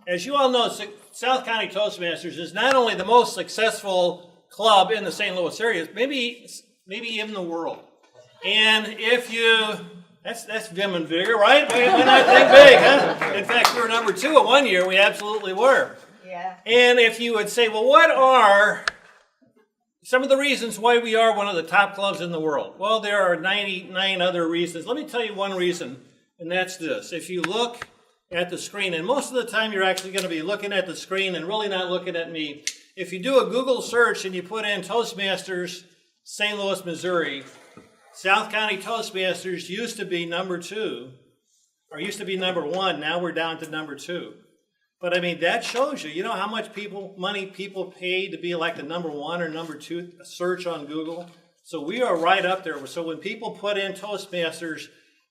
as you all know, South County Toastmasters is not only the most successful club in the St. Louis area, maybe even the world. And if you, that's vim and vigor, right? We're not think big, huh? In fact, we were number 2 at one year. We absolutely were. Yeah. And if you would say, well, what are some of the reasons why we are one of the top clubs in the world? Well, there are 99 other reasons. Let me tell you one reason, and that's this. If you look at the screen, and most of the time you're actually going to be looking at the screen and really not looking at me. If you do a Google search and you put in Toastmasters, St. Louis, Missouri, South County Toastmasters used to be number 2, or used to be number 1. Now we're down to number 2. But I mean, that shows you, how much money people pay to be like the number 1 or number 2 search on Google. So we are right up there. So when people put in Toastmasters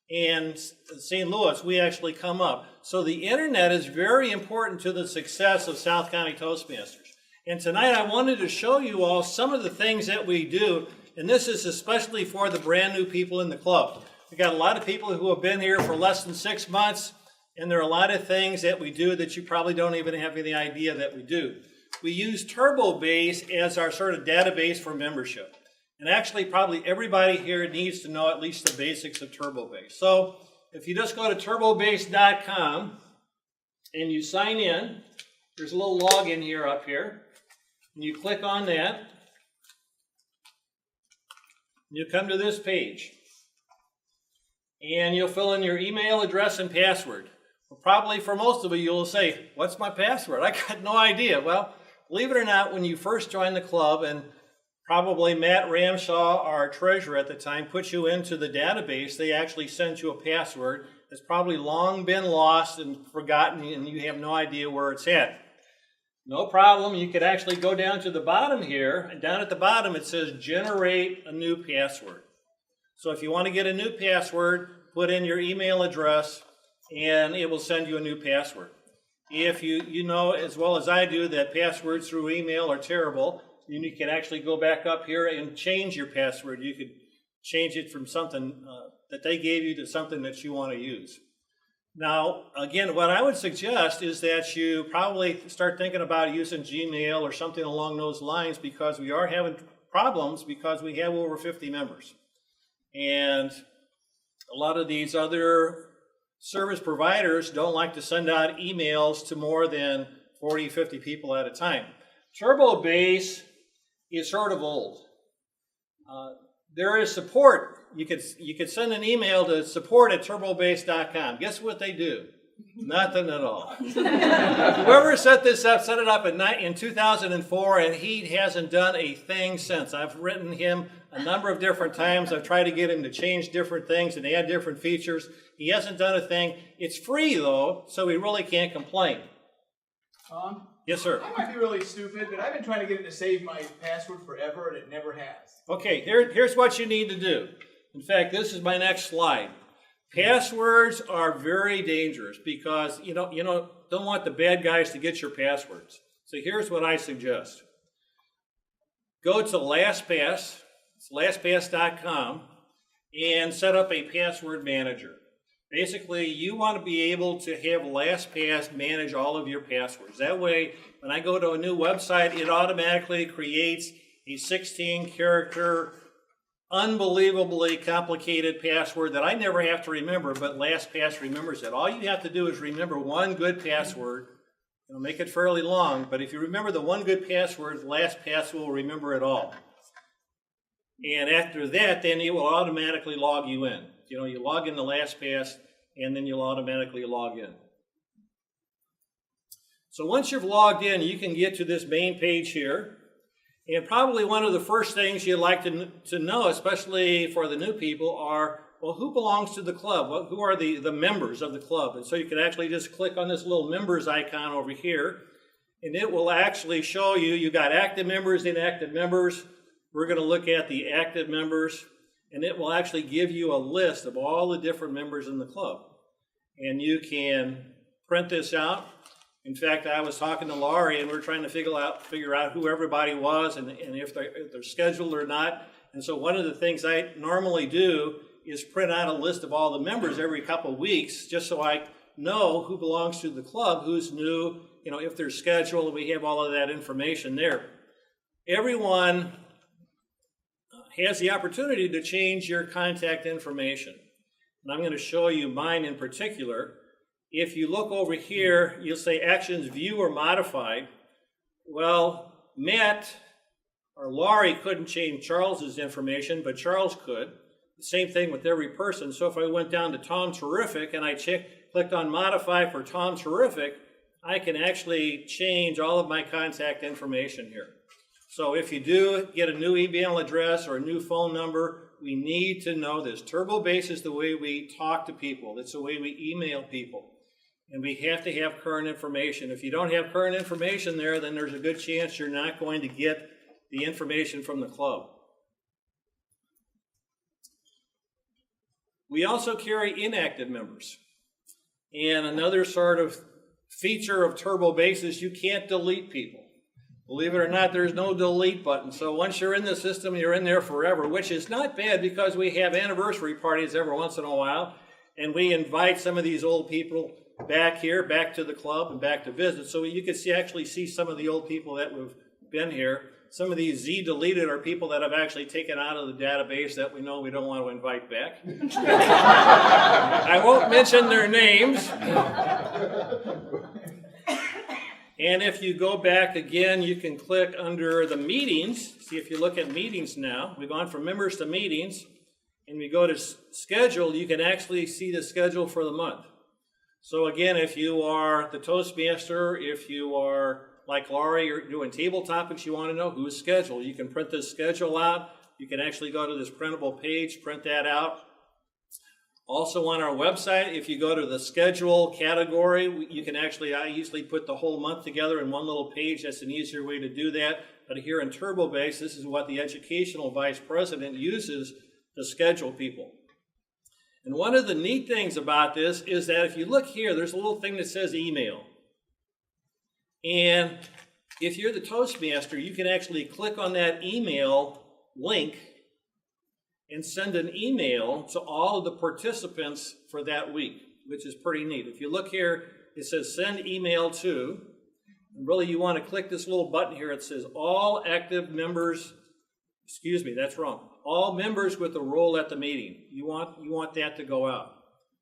and St. Louis, we actually come up. So the internet is very important to the success of South County Toastmasters. And tonight I wanted to show you all some of the things that we do, and this is especially for the brand new people in the club. We've got a lot of people who have been here for less than 6 months, and there are a lot of things that we do that you probably don't even have any idea that we do. We use Turbobase as our sort of database for membership. And actually, probably everybody here needs to know at least the basics of Turbobase. So if you just go to turbobase.com and you sign in, there's a little login here up here. And you click on that. And you come to this page. And you'll fill in your email address and password. Well, probably for most of you, you'll say, what's my password? I got no idea. Well, believe it or not, when you first join the club, and probably Matt Ramshaw, our treasurer at the time, put you into the database, they actually sent you a password that's probably long been lost and forgotten, and you have no idea where it's at. No problem. You could actually go down to the bottom here, and down at the bottom it says generate a new password. So if you want to get a new password, put in your email address, and it will send you a new password. If you know as well as I do that passwords through email are terrible, you can actually go back up here and change your password. You could change it from something that they gave you to something that you want to use. Now, again, what I would suggest is that you probably start thinking about using Gmail or something along those lines, because we are having problems because we have over 50 members. And a lot of these other service providers don't like to send out emails to more than 40, 50 people at a time. Turbobase is sort of old. There is support. You could send an email to support@turbobase.com. Guess what they do? Nothing at all. Whoever set this up, set it up in 2004, and he hasn't done a thing since. I've written him a number of different times. I've tried to get him to change different things and add different features. He hasn't done a thing. It's free, though, so we really can't complain. Tom? Yes, sir. I might be really stupid, but I've been trying to get it to save my password forever, and it never has. Okay, here's what you need to do. In fact, this is my next slide. Passwords are very dangerous because you don't want the bad guys to get your passwords. So here's what I suggest. Go to LastPass, it's lastpass.com, and set up a password manager. Basically, you want to be able to have LastPass manage all of your passwords. That way, when I go to a new website, it automatically creates a 16-character, unbelievably complicated password that I never have to remember, but LastPass remembers it. All you have to do is remember one good password. It'll make it fairly long, but if you remember the one good password, LastPass will remember it all. And after that, then it will automatically log you in. You log into LastPass, and then you'll automatically log in. So once you've logged in, you can get to this main page here. And probably one of the first things you'd like to know, especially for the new people, are, well, who belongs to the club? Who are the members of the club? And so you can actually just click on this little members icon over here, and it will actually show you got active members, inactive members. We're going to look at the active members, and it will actually give you a list of all the different members in the club. And you can print this out. In fact, I was talking to Laurie, and we were trying to figure out who everybody was and if they're scheduled or not. And so one of the things I normally do is print out a list of all the members every couple of weeks, just so I know who belongs to the club, who's new, if they're scheduled, we have all of that information there. Everyone has the opportunity to change your contact information. And I'm going to show you mine in particular. If you look over here, you'll say actions view or modified. Well, Matt or Laurie couldn't change Charles's information, but Charles could. The same thing with every person. So if I went down to Tom Terrific and I clicked on modify for Tom Terrific, I can actually change all of my contact information here. So if you do get a new email address or a new phone number, we need to know this. Turbobase is the way we talk to people. It's the way we email people. And we have to have current information. If you don't have current information there, then there's a good chance you're not going to get the information from the club. We also carry inactive members. And another sort of feature of Turbobase is you can't delete people. Believe it or not, there's no delete button. So once you're in the system, you're in there forever, which is not bad because we have anniversary parties every once in a while, and we invite some of these old people back here, back to the club, and back to visit. So you can actually see some of the old people that have been here. Some of these Z deleted are people that have actually taken out of the database that we know we don't want to invite back. I won't mention their names. And if you go back again, you can click under the meetings. See, if you look at meetings now, we've gone from members to meetings, and we go to schedule, you can actually see the schedule for the month. So again, if you are the Toastmaster, if you are like Laurie, you're doing table topics, you want to know who's scheduled. You can print this schedule out. You can actually go to this printable page, print that out. Also on our website, if you go to the schedule category, you can actually, I usually put the whole month together in one little page. That's an easier way to do that. But here in Turbobase, this is what the educational vice president uses to schedule people. And one of the neat things about this is that if you look here, there's a little thing that says email. And if you're the Toastmaster, you can actually click on that email link and send an email to all of the participants for that week, which is pretty neat. If you look here, it says send email to, and really you want to click this little button here. It says all active members, excuse me, that's wrong. All members with a role at the meeting. You want that to go out.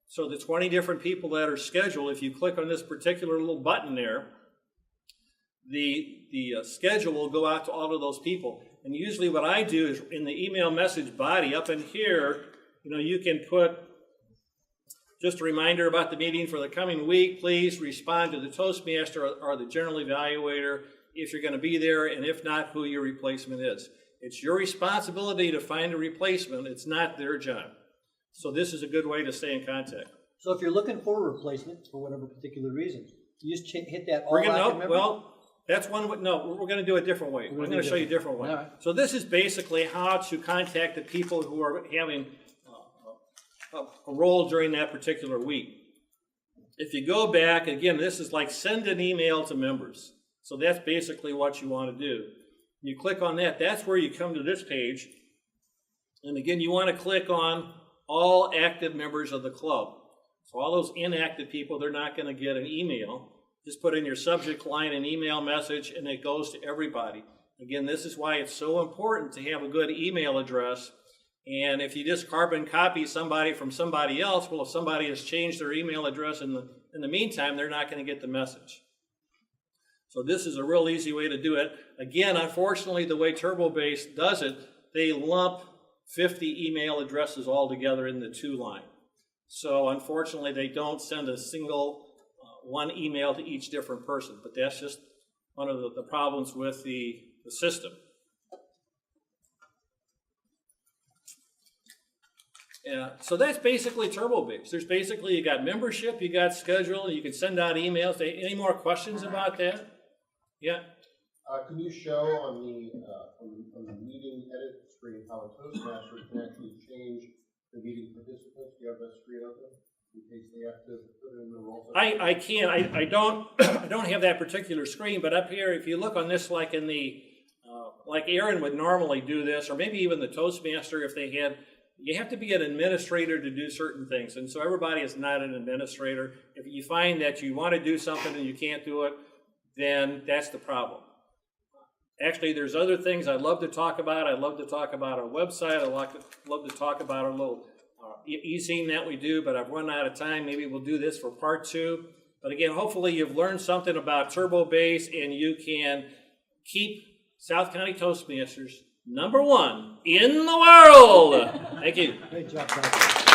So the 20 different people that are scheduled, if you click on this particular little button there, the schedule will go out to all of those people. And usually what I do is in the email message body up in here, you can put just a reminder about the meeting for the coming week. Please respond to the Toastmaster or the general evaluator if you're going to be there, and if not, who your replacement is. It's your responsibility to find a replacement. It's not their job. So this is a good way to stay in contact. So if you're looking for a replacement for whatever particular reason, you just hit that all active member? Well, that's one way. No, we're going to do a different way. I'm going to show you a different way. Right. So this is basically how to contact the people who are having a role during that particular week. If you go back, again, this is like send an email to members. So that's basically what you want to do. You click on that. That's where you come to this page. And again, you want to click on all active members of the club. So all those inactive people, they're not going to get an email. Just put in your subject line an email message, and it goes to everybody. Again, this is why it's so important to have a good email address. And if you just carbon copy somebody from somebody else, well, if somebody has changed their email address in the meantime, they're not going to get the message. So this is a real easy way to do it. Again, unfortunately, the way Turbobase does it, they lump 50 email addresses all together in the 2 line. So unfortunately, they don't send a single one email to each different person, but that's just one of the problems with the system. Yeah, so that's basically Turbobase. There's basically, you got membership, you got schedule, you can send out emails. Any more questions about that? Yeah? Can you show on the meeting edit screen how a Toastmaster can actually change the meeting participants? Do you have that screen open? In case they have to put in the role? I can. I don't I don't have that particular screen, but up here, if you look on this, like in the like Aaron would normally do this, or maybe even the Toastmaster if they had, you have to be an administrator to do certain things, and so everybody is not an administrator. If you find that you want to do something and you can't do it, then that's the problem. Actually, there's other things I'd love to talk about. I'd love to talk about our website. I'd love to talk about our little e-zine that we do, but I've run out of time. Maybe we'll do this for part 2. But again, hopefully you've learned something about Turbobase, and you can keep South County Toastmasters #1 in the world. Thank you. Great job, Doc.